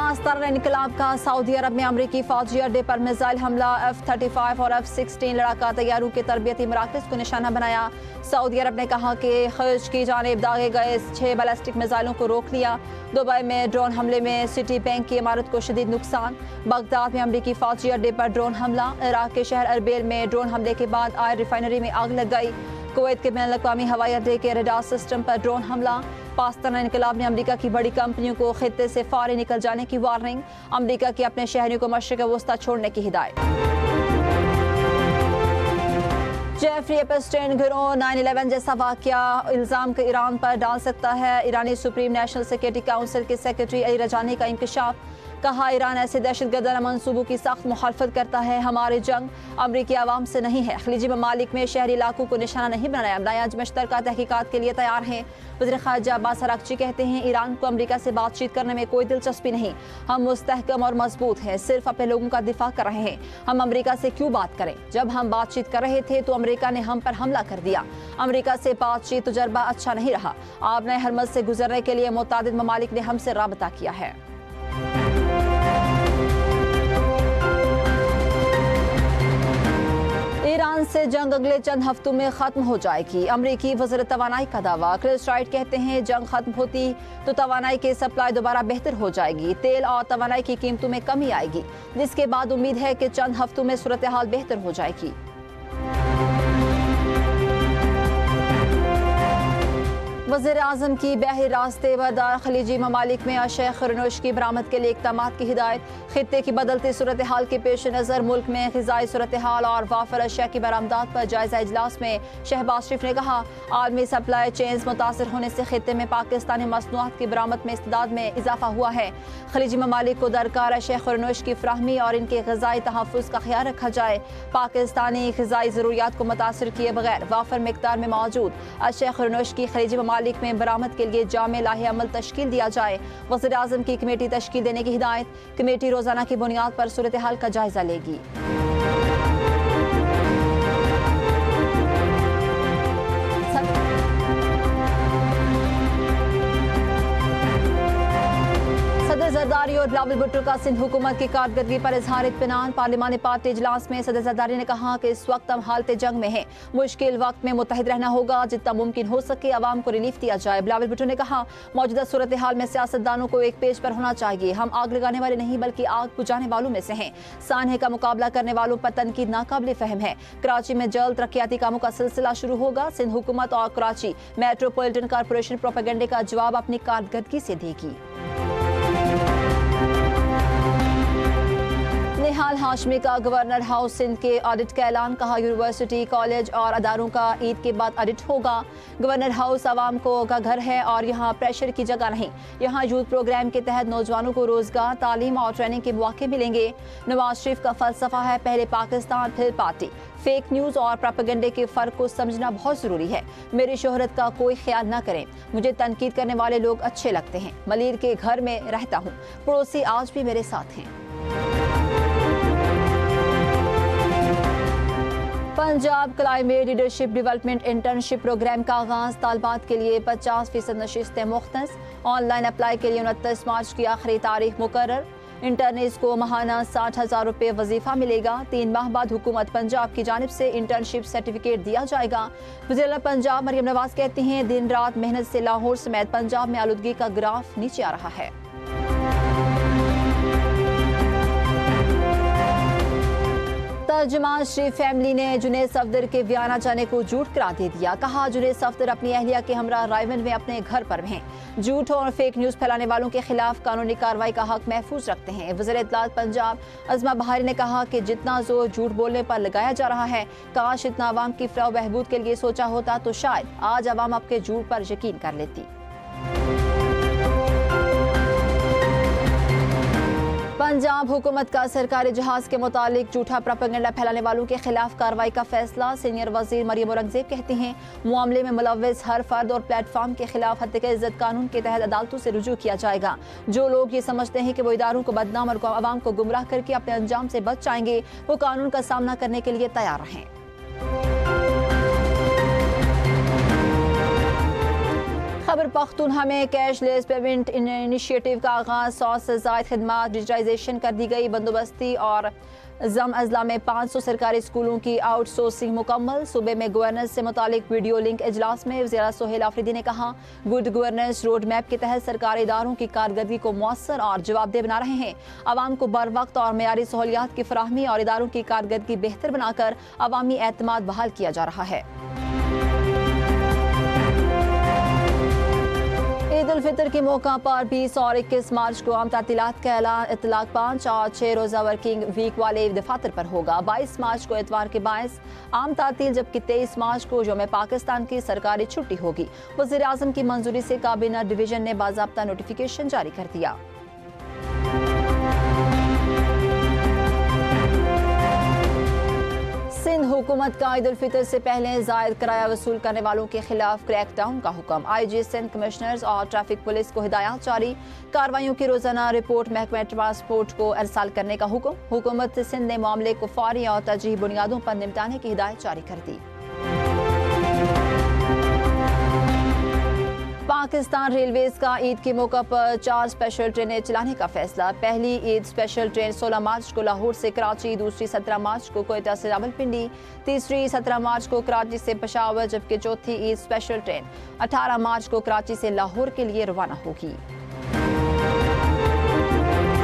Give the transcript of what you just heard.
पास्तान इनकलाब का सऊदी अरब में अमरीकी फौजी अड्डे पर मिसाइल हमला, F-35 और F-16 लड़ाका तैयारों के तरबियती मराकज़ को निशाना बनाया। सऊदी अरब ने कहा कि खर्ज की जानिब दागे गए 6 बैलिस्टिक मिसाइलों को रोक लिया। दुबई में ड्रोन हमले में सिटी बैंक की इमारत को शदीद नुकसान। बगदाद में अमरीकी फौजी अड्डे पर ड्रोन हमला। इराक के शहर अरबिल में ड्रोन हमले के बाद ऑयल रिफाइनरी में आग लग गई। कुवैत के बैनुल-अक़वामी हवाई अड्डे के रडार सिस्टम पर ड्रोन हमला। पाकिस्तान इनकलाब ने अमरीका की बड़ी कंपनियों को खित्ते से फौरी निकल जाने की वार्निंग। अमरीका की अपने शहरियों को मशरिक़ वस्ता छोड़ने की हिदायत। जेफरी एपस्टीन गिरोह 9/11 जैसा वाक़या इल्ज़ाम के ईरान पर डाल सकता है। ईरानी सुप्रीम नेशनल सिक्योरिटी काउंसिल के सेक्रेटरी अली रजानी का इंकशाफ। कहा, ईरान ऐसे दहशतगर्दाना मंसूबों की सख्त मुखालफत करता है। हमारी जंग अमरीकी आवाम से नहीं है। खलीजी ममालिक में शहरी इलाकों को निशाना नहीं बनाया। मुश्तरका तहकीकात के लिए तैयार हैं। वज़ीर ख़ारिजा अब्बास अराग़ची कहते हैं, ईरान को अमरीका से बातचीत करने में कोई दिलचस्पी नहीं। हम मुस्तहकम और मजबूत हैं, सिर्फ अपने लोगों का दिफा कर रहे हैं। हम अमरीका से क्यों बात करें? जब हम बातचीत कर रहे थे तो अमरीका ने हम पर हमला कर दिया। अमरीका से बातचीत तजर्बा अच्छा नहीं रहा। आबने हरमज से गुजरने के लिए मुतादिद ममालिक ने हमसे राबता किया है। ईरान से जंग अगले चंद हफ्तों में खत्म हो जाएगी। अमरीकी वज़ीर तवानाई का दावा। क्रिस राइट कहते हैं, जंग खत्म होती तो तवानाई की सप्लाई दोबारा बेहतर हो जाएगी। तेल और तवानाई की कीमतों में कमी आएगी, जिसके बाद उम्मीद है कि चंद हफ्तों में सूरत हाल बेहतर हो जाएगी। वज़ीर आज़म की बहरी रास्ते वदार खलीजी ममालिक में अशय खरनोश की बरामद के लिए इक़दामात की हिदायत। खित्ते की बदलती सूरत हाल के पेश नज़र मुल्क में ग़िज़ाई सूरत हाल और वाफर अशिया की बरामदात पर जायज़ा इजलास में शहबाज शरीफ ने कहा, आलमी सप्लाई चेन्स मुतासर होने से खित्ते में पाकिस्तानी मसनूआत की बरामद में इस्तेदाद में इजाफा हुआ है। खलीजी ममालिक को दरकार अशय खरनोश की फ्राहमी और इनके ग़िज़ाई तहफ़्फ़ुज़ का ख्याल रखा जाए। पाकिस्तानी ग़िज़ाई ज़रूरियात को मुतासर किए बगैर वाफर मिक़दार में मौजूद अशय खरनोश की खलीजी ममालिक में बरामद के लिए जामे लाहे अमल तश्कील दिया जाए। वज़ीर आज़म की कमेटी तश्कील देने की हिदायत। कमेटी रोजाना की बुनियाद पर सूरत हाल का जायजा लेगी। सदर जरदारी और बिलावल भुट्टो का सिंध हुकूमत की कारकर्दगी पर इजहार इत्मीनान। पार्लिमानी पार्टी इजलास में सदर जरदारी ने कहा कि इस वक्त हम हालत जंग में हैं। मुश्किल वक्त में मुत्तहिद रहना होगा। जितना मुमकिन हो सके आवाम को रिलीफ दिया जाए। बिलावल भुट्टो ने कहा, मौजूदा सूरत हाल में सियासतदानों को एक पेज पर होना चाहिए। हम आग लगाने वाले नहीं बल्कि आग बुझाने वालों में से हैं। सानहे का मुकाबला करने वालों पर तनकीद नाकाबिल फहम है। कराची में जल्द तरक्याती कामों का सिलसिला शुरू होगा। सिंध हुकूमत और कराची मेट्रोपॉलिटन कॉरपोरेशन प्रोपेगेंडे का जवाब अपनी कारकर्दगी से देगी। निहाल हाशमी का गवर्नर हाउस सिंध के ऑडिट का ऐलान। कहा, यूनिवर्सिटी कॉलेज और अदारों का ईद के बाद ऑडिट होगा। गवर्नर हाउस आवाम का घर है और यहाँ प्रेशर की जगह नहीं। यहाँ यूथ प्रोग्राम के तहत नौजवानों को रोजगार, तालीम और ट्रेनिंग के मौके मिलेंगे। नवाज शरीफ का फलसफा है, पहले पाकिस्तान फिर पार्टी। फेक न्यूज और प्रोपेगेंडे के फर्क को समझना बहुत जरूरी है। मेरी शोहरत का कोई ख्याल न करें। मुझे तनकीद करने वाले लोग अच्छे लगते हैं। मलिर के घर में रहता हूँ। पड़ोसी आज भी मेरे साथ हैं। Punjab climate leadership development internship programme का आगाज। तालबात के लिए 50% नशिस्तें मुख्तस। ऑनलाइन अप्लाई के लिए 29 मार्च की आखिरी तारीख मुकर्रर। इंटर्नीज को माहाना 60,000 रुपये वजीफा मिलेगा। 3 माह बाद हुकूमत पंजाब की जानिब से इंटर्नशिप सर्टिफिकेट दिया जाएगा। वज़ीर पंजाब मरियम नवाज कहती हैं, दिन रात मेहनत से लाहौर समेत पंजाब में आलूदगी का ग्राफ नीचे आ रहा है। तर्जुमान शरीफ फैमिली ने जुनैद सफदर के वियाना जाने को झूठ करार दे दिया। कहा, जुनैद सफदर अपनी अहलिया के हमरा रायवन में अपने घर पर हैं। झूठ और फेक न्यूज फैलाने वालों के खिलाफ कानूनी कार्रवाई का हक महफूज रखते हैं। वज़ीर इत्तलात पंजाब अज़मा बहारी ने कहा कि जितना जोर झूठ बोलने पर लगाया जा रहा है, काश इतना आवाम की फलाह बहबूद के लिए सोचा होता तो शायद आज आवाम आपके झूठ पर यकीन कर लेती। पंजाब हुकूमत का सरकारी जहाज के मुतालिक झूठा प्रोपेगेंडा फैलाने वालों के खिलाफ कार्रवाई का फैसला। सीनियर वजीर मरियम औरंगजेब कहती हैं, मामले में मुलव्विस हर फर्द और प्लेटफार्म के खिलाफ हत्या के इज्जत कानून के तहत अदालतों से रुजू किया जाएगा। जो लोग ये समझते हैं कि वो इदारों को बदनाम और आवाम को गुमराह करके अपने अंजाम से बच जाएंगे, वो कानून का सामना करने के लिए तैयार रहें। खबर पख्तूनख्वा में कैशलेस पेमेंट इनिशिएटिव का आगाज, 100 से ज़ायद खिदमात डिजिटाइजेशन कर दी गई। बंदोबस्ती और जम अजला में 500 सरकारी स्कूलों की आउटसोर्सिंग मुकम्मल। सूबे में गवर्नेंस से मुतालिक वीडियो लिंक इजलास में वज़ीर सोहेल आफरीदी ने कहा, गुड गवर्नेंस रोड मैप के तहत सरकारी इदारों की कारकर्दगी को मौसर और जवाबदेह बना रहे हैं। आवाम को बर वक्त और मेयारी सहूलियात की फराहमी और इदारों की कारकर्दगी बेहतर बनाकर अवामी एतमाद बहाल किया जा रहा है। ईद उल फितर के मौका पर 20 और 21 मार्च को आम तातीलात का ऐलान। इतलाक 5 और 6 रोज़ा वर्किंग वीक वाले दफातर पर होगा। 22 मार्च को इतवार के बायस आम तातील, जबकि 23 मार्च को यौम पाकिस्तान की सरकारी छुट्टी होगी। वज़ीर आज़म की मंजूरी से काबीना डिवीजन ने बाज़ाब्ता नोटिफिकेशन जारी कर दिया। सिंध हुकूमत का ईद उल फितर से पहले जायद किराया वसूल करने वालों के खिलाफ क्रैकडाउन का हुक्म। IG सिंध कमिश्नर्स और ट्रैफिक पुलिस को हिदायत जारी। कार्रवाइयों की रोजाना रिपोर्ट महकमा ट्रांसपोर्ट को अरसाल करने का हुक्म। हुकूमत सिंध ने मामले को फौरी और तरजीही बुनियादों पर निपटाने की हिदायत जारी कर दी। पाकिस्तान रेलवेज का ईद के मौका पर 4 स्पेशल ट्रेनें चलाने का फैसला। पहली ईद स्पेशल ट्रेन 16 मार्च को लाहौर से कराची, दूसरी 17 मार्च को कोयटा से रावलपिंडी, तीसरी 17 मार्च को कराची से पेशावर, जबकि चौथी ईद स्पेशल ट्रेन 18 मार्च को कराची से लाहौर के लिए रवाना होगी।